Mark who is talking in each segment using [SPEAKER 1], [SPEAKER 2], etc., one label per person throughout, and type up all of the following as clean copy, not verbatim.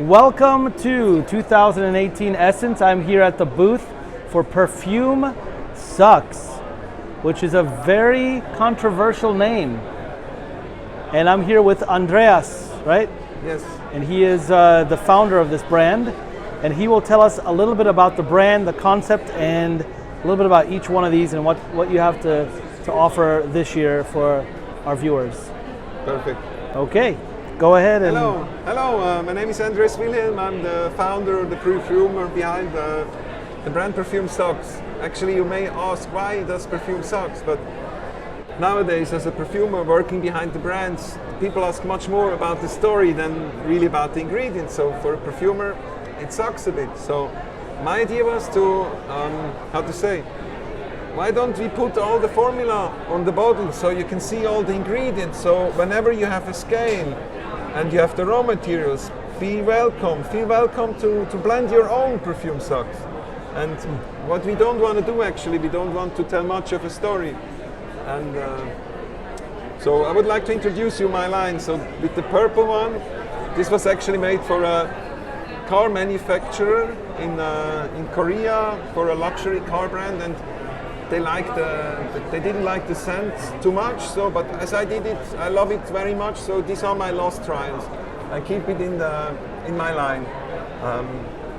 [SPEAKER 1] Welcome to 2018 Esxence. I'm here at the booth for Perfume Sucks, which is a very controversial name. And I'm here with Andreas, right?
[SPEAKER 2] Yes.
[SPEAKER 1] And he is the founder of this brand. And he will tell us a little bit about the brand, the concept, and a little bit about each one of these and what you have to offer this year for our viewers.
[SPEAKER 2] Perfect.
[SPEAKER 1] Okay, go ahead. And
[SPEAKER 2] Hello. My name is Andreas Wilhelm. I'm the founder, the perfumer behind the brand Perfume Sucks. Actually, you may ask, why does Perfume Sucks? But nowadays, as a perfumer working behind the brands, people ask much more about the story than really about the ingredients. So for a perfumer, it sucks a bit. So my idea was to, why don't we put all the formula on the bottle so you can see all the ingredients? So whenever you have a scale and you have the raw materials, feel welcome to blend your own Perfume Sucks. And what we don't want to do actually, we don't want to tell much of a story. And so I would like to introduce you my line. So with the purple one, this was actually made for a car manufacturer in Korea, for a luxury car brand, and they didn't like the scent too much. So, but as I did it, I love it very much. So these are my last trials. I keep it in my line.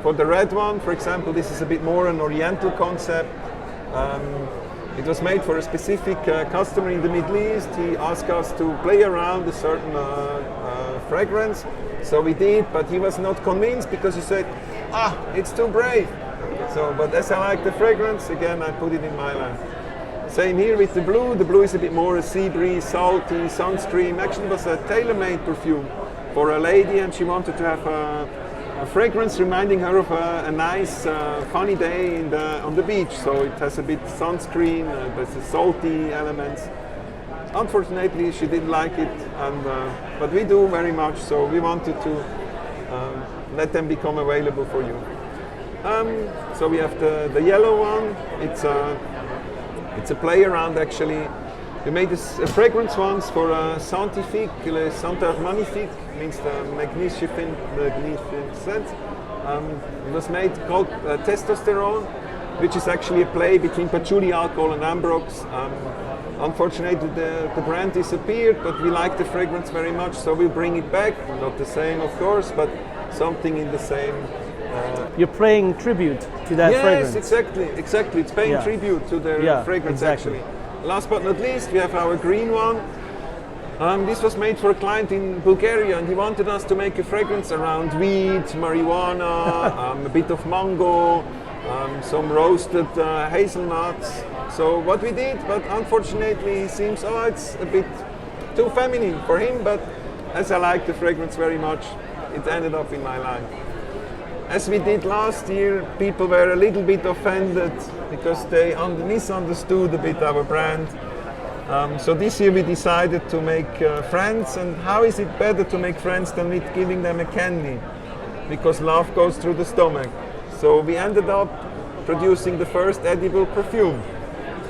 [SPEAKER 2] For the red one, for example, this is a bit more an oriental concept. It was made for a specific customer in the Middle East. He asked us to play around a certain fragrance. So we did, but he was not convinced because he said, it's too brave. So, but as I like the fragrance, again, I put it in my line. Same here with the blue. The blue is a bit more a sea breeze, salty, sunscreen. Actually, it was a tailor-made perfume for a lady, and she wanted to have a fragrance reminding her of a nice, funny day on the beach. So it has a bit sunscreen, there's a salty elements. Unfortunately, she didn't like it, but we do very much. So we wanted to let them become available for you. So we have the yellow one. It's a play around actually. We made this fragrance once for Scientifique, le Senteur Magnifique, means the magnificent scent. It was made called testosterone, which is actually a play between patchouli alcohol and ambrox. Unfortunately, the brand disappeared, but we like the fragrance very much, so we'll bring it back. Not the same, of course, but something in the same.
[SPEAKER 1] You're paying tribute to that fragrance.
[SPEAKER 2] Yes, exactly. It's paying tribute to their fragrance, actually. Last but not least, we have our green one. This was made for a client in Bulgaria, and he wanted us to make a fragrance around weed, marijuana, a bit of mango, some roasted hazelnuts. So what we did, but unfortunately it seems, it's a bit too feminine for him, but as I like the fragrance very much, it ended up in my line. As we did last year, people were a little bit offended because they misunderstood a bit our brand. So this year we decided to make friends, and how is it better to make friends than with giving them a candy? Because love goes through the stomach. So we ended up producing the first edible perfume.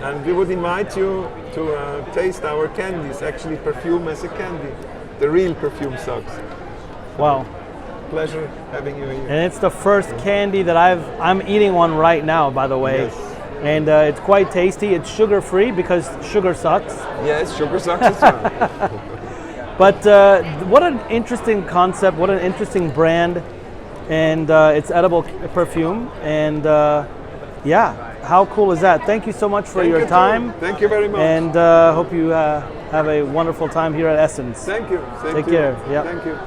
[SPEAKER 2] And we would invite you to taste our candies, actually perfume as a candy. The real Perfume Sucks.
[SPEAKER 1] Wow.
[SPEAKER 2] Pleasure having you here.
[SPEAKER 1] And it's the first candy that I'm eating one right now, by the way.
[SPEAKER 2] Yes.
[SPEAKER 1] And it's quite tasty. It's sugar-free because sugar sucks.
[SPEAKER 2] Yes, sugar sucks as well.
[SPEAKER 1] But what an interesting concept, what an interesting brand. And it's edible perfume. And how cool is that? Thank you so much for your time.
[SPEAKER 2] Thank you very much.
[SPEAKER 1] And hope you have a wonderful time here at Esxence.
[SPEAKER 2] Thank you.
[SPEAKER 1] Take care. Yeah.
[SPEAKER 2] Thank you.